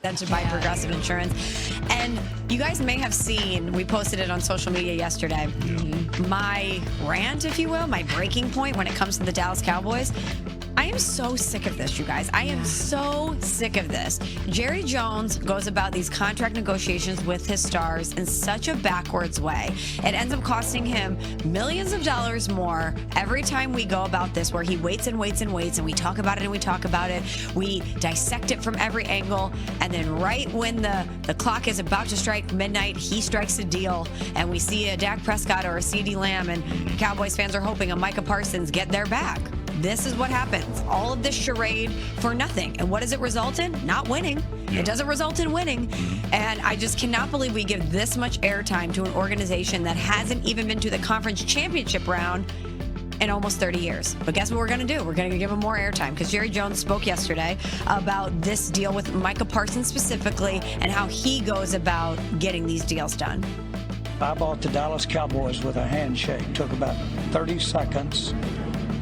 Presented by Progressive Insurance. And you guys may have seen, we posted it on social media yesterday, my rant, if you will, my breaking point when it comes to the Dallas Cowboys. I am so sick of this, you guys. I am so sick of this. Jerry Jones goes about these contract negotiations with his stars in such a backwards way. It ends up costing him millions of dollars more every time we go about this, where he waits and waits and waits, and we talk about it and we talk about it. We dissect it from every angle, and then right when the clock is about to strike midnight, he strikes a deal, and we see a Dak Prescott or a CeeDee Lamb, and Cowboys fans are hoping a Micah Parsons get their back. This is what happens. All of this charade for nothing. And what does it result in? Not winning. It doesn't result in winning. And I just cannot believe we give this much airtime to an organization that hasn't even been to the conference championship round in almost 30 years. But guess what we're going to do? We're going to give them more airtime, because Jerry Jones spoke yesterday about this deal with Micah Parsons specifically and how he goes about getting these deals done. I bought the Dallas Cowboys with a handshake. Took about 30 seconds.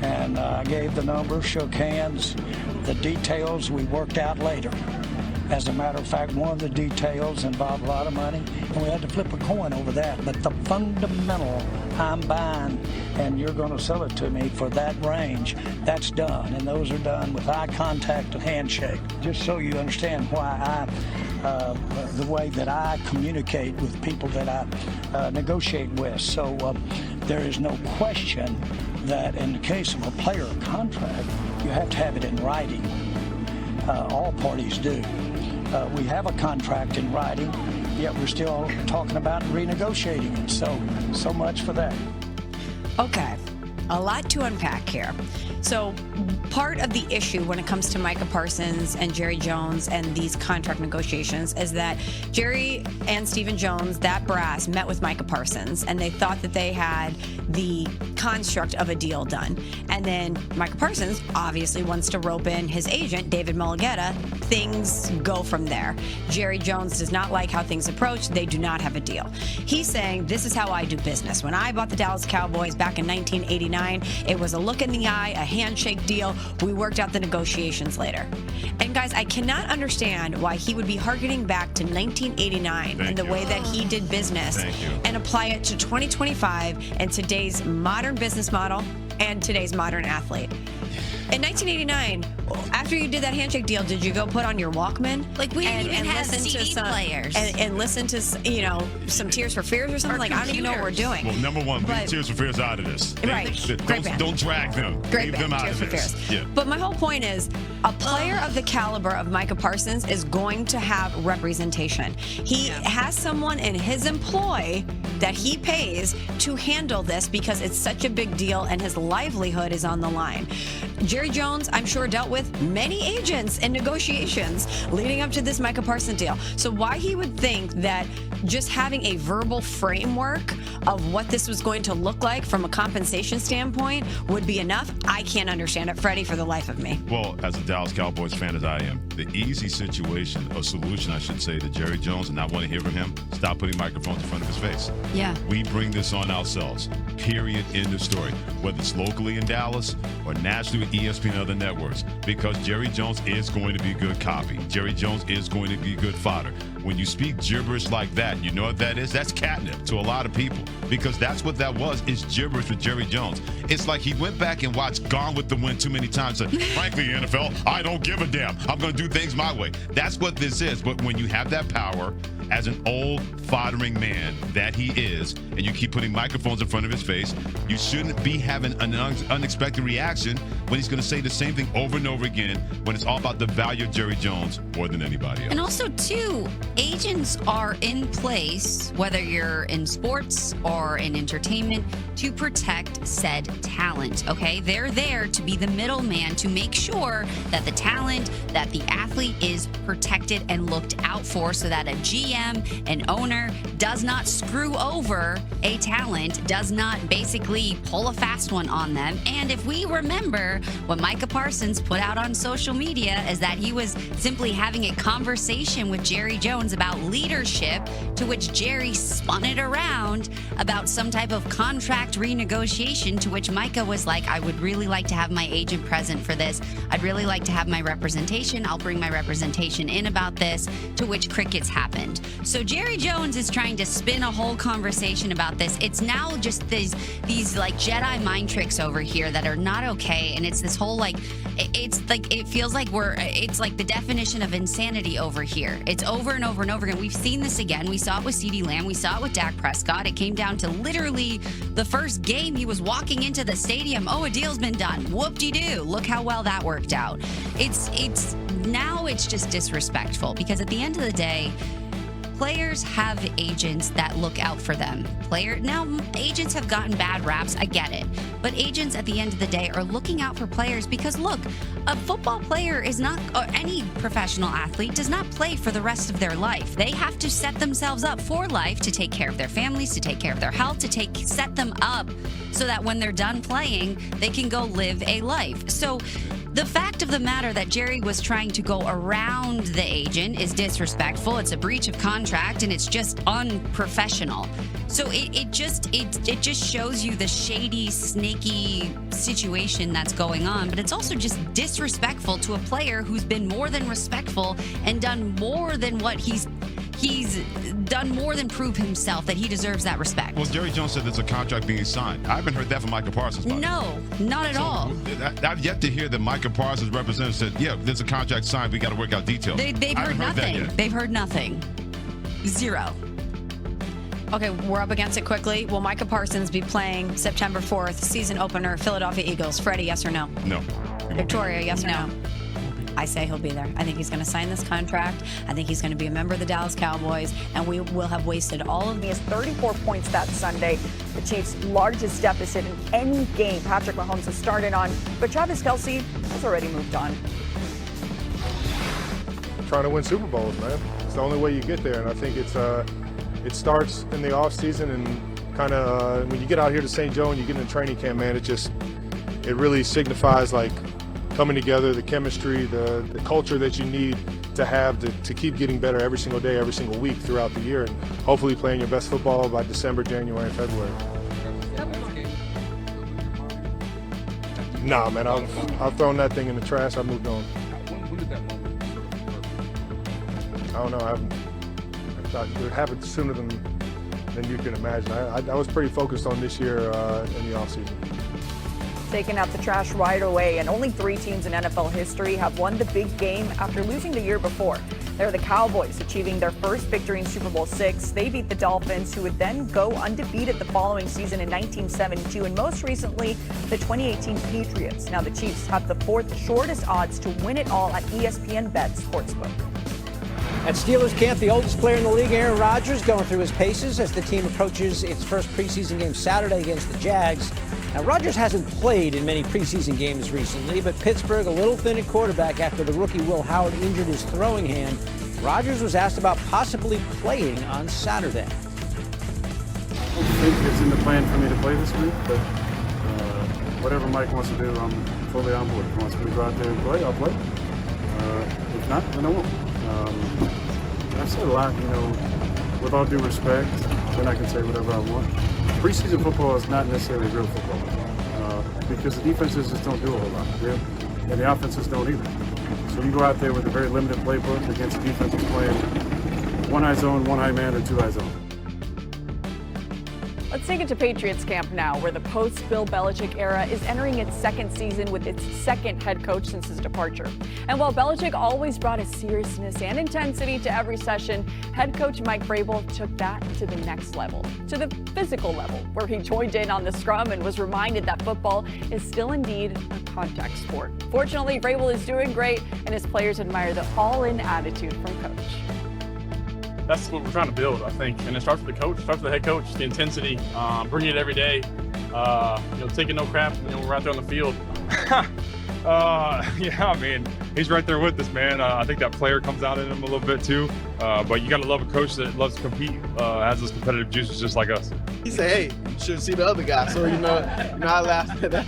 And I gave the number, shook hands. The details we worked out later. As a matter of fact, one of the details involved a lot of money, and we had to flip a coin over that. But the fundamental, I'm buying, and you're going to sell it to me for that range, that's done. And those are done with eye contact and handshake. Just so you understand why the way that I communicate with people that I negotiate with. So there is no question that in the case of a player contract, you have to have it in writing. All parties do. We have a contract in writing, yet we're still talking about renegotiating it. So much for that. Okay, a lot to unpack here. So part of the issue when it comes to Micah Parsons and Jerry Jones and these contract negotiations is that Jerry and Stephen Jones, that brass, met with Micah Parsons, and they thought that they had the construct of a deal done. And then Micah Parsons obviously wants to rope in his agent, David Mulligetta. Things go from there. Jerry Jones does not like how things approach. They do not have a deal. He's saying, this is how I do business. When I bought the Dallas Cowboys back in 1989, it was a look in the eye, a handshake deal. We worked out the negotiations later. And guys, I cannot understand why he would be hearkening back to 1989 and the way that he did business and apply it to 2025 and today's modern business model and today's modern athlete. In 1989, after you did that handshake deal, did you go put on your Walkman? Like, we didn't even have CD players. And listen to, you know, some Tears for Fears or something? Or like, computers. I don't even know what we're doing. Well, number one, leave Tears for Fears out of this. Right. Don't drag them. Great leave them out Tears of this. For Fears. Yeah. But my whole point is, a player of the caliber of Micah Parsons is going to have representation. He has someone in his employ that he pays to handle this because it's such a big deal and his livelihood is on the line. Jerry Jones, I'm sure, dealt with many agents in negotiations leading up to this Micah Parsons deal. So why he would think that just having a verbal framework of what this was going to look like from a compensation standpoint would be enough, I can't understand it, Freddie, for the life of me. Well, as a Dallas Cowboys fan as I am, the easy situation, or solution, I should say, to Jerry Jones, and I want to hear from him, stop putting microphones in front of his face. Yeah. We bring this on ourselves. Period. End of story. Whether it's locally in Dallas or nationally with ESPN and other networks, because Jerry Jones is going to be good copy. Jerry Jones is going to be good fodder. When you speak gibberish like that, you know what that is? That's catnip to a lot of people, because that's what that was, is gibberish with Jerry Jones. It's like he went back and watched Gone with the Wind too many times and said, frankly, NFL, I don't give a damn. I'm going to do things my way. That's what this is. But when you have that power as an old foddering man that he is, and you keep putting microphones in front of his face, you shouldn't be having an unexpected reaction when he's going to say the same thing over and over again, when it's all about the value of Jerry Jones more than anybody else. And also, too, agents are in place, whether you're in sports or in entertainment, to protect said talent, okay? They're there to be the middleman to make sure that the talent, that the athlete is protected and looked out for, so that a GM GM, an owner does not screw over a talent, does not basically pull a fast one on them. And if we remember what Micah Parsons put out on social media is that he was simply having a conversation with Jerry Jones about leadership, to which Jerry spun it around about some type of contract renegotiation, to which Micah was like, I would really like to have my agent present for this. I'd really like to have my representation. I'll bring my representation in about this, to which crickets happened. So Jerry Jones is trying to spin a whole conversation about this. It's now just these like Jedi mind tricks over here that are not okay. And it's this whole like, it feels like it's like the definition of insanity over here. It's over and over and over again. We've seen this again. We saw it with CeeDee Lamb. We saw it with Dak Prescott. It came down to literally the first game he was walking into the stadium. Oh, a deal's been done. Whoop-de-doo. Look how well that worked out. Now it's just disrespectful, because at the end of the day, players have agents that look out for them. Now, agents have gotten bad raps, I get it. But agents at the end of the day are looking out for players because, look, a football player is not, or any professional athlete does not play for the rest of their life. They have to set themselves up for life, to take care of their families, to take care of their health, set them up so that when they're done playing, they can go live a life. So the fact of the matter that Jerry was trying to go around the agent is disrespectful. It's a breach of contract, and it's just unprofessional. So it just shows you the shady, snaky situation that's going on. But it's also just disrespectful to a player who's been more than respectful and done more than what he's done more than prove himself that he deserves that respect. Well, Jerry Jones said there's a contract being signed. I haven't heard that from Micah Parsons. No, not at all. I've yet to hear that Micah Parsons' representative said, yeah, there's a contract signed. We got to work out details. They've heard nothing. They've heard nothing. Zero. Okay, we're up against it quickly. Will Micah Parsons be playing September 4th, season opener, Philadelphia Eagles? Freddie, yes or no? No. Victoria, yes or no? I say he'll be there. I think he's going to sign this contract. I think he's going to be a member of the Dallas Cowboys, and we will have wasted all of He has 34 points that Sunday, the Chiefs' largest deficit in any game Patrick Mahomes has started on. But Travis Kelce has already moved on. Trying to win Super Bowls, man. It's the only way you get there, and I think it starts in the off season, and kind of when you get out here to St. Joe and you get in a training camp, man, it really signifies like coming together, the chemistry, the culture that you need to have to keep getting better every single day, every single week throughout the year, and hopefully playing your best football by December, January, and February. Nah, man, I've thrown that thing in the trash. I moved on. I don't know. I thought it would happen sooner than you can imagine. I was pretty focused on this year in the offseason. Taking out the trash right away, and only 3 teams in NFL history have won the big game after losing the year before. They're the Cowboys, achieving their first victory in Super Bowl VI. They beat the Dolphins, who would then go undefeated the following season in 1972, and most recently, the 2018 Patriots. Now the Chiefs have the 4th shortest odds to win it all at ESPN Bet Sportsbook. At Steelers camp, the oldest player in the league, Aaron Rodgers, going through his paces as the team approaches its first preseason game Saturday against the Jags. Now, Rodgers hasn't played in many preseason games recently, but Pittsburgh a little thin at quarterback after the rookie Will Howard injured his throwing hand. Rodgers was asked about possibly playing on Saturday. I don't think it's in the plan for me to play this week, but whatever Mike wants to do, I'm fully on board. If he wants me to go out there and play, I'll play. If not, then I won't. I've said a lot, with all due respect, then I can say whatever I want. Preseason football is not necessarily real football because the defenses just don't do a whole lot, and the offenses don't either. So you go out there with a very limited playbook against a defense that's playing one high zone, one high man, or 2 high zone. Let's take it to Patriots camp now, where the post-Bill Belichick era is entering its 2nd season with its 2nd head coach since his departure. And while Belichick always brought a seriousness and intensity to every session, head coach Mike Vrabel took that to the next level, to the physical level, where he joined in on the scrum and was reminded that football is still indeed a contact sport. Fortunately, Vrabel is doing great, and his players admire the all-in attitude from coach. That's what we're trying to build, I think, and it starts with the coach, starts with the head coach, the intensity, bringing it every day, taking no crap, we're out there on the field. Yeah, I mean, he's right there with us, man. I think that player comes out in him a little bit too. But you got to love a coach that loves to compete, has those competitive juices just like us. He said, hey, you should see the other guy. So, I laughed at that.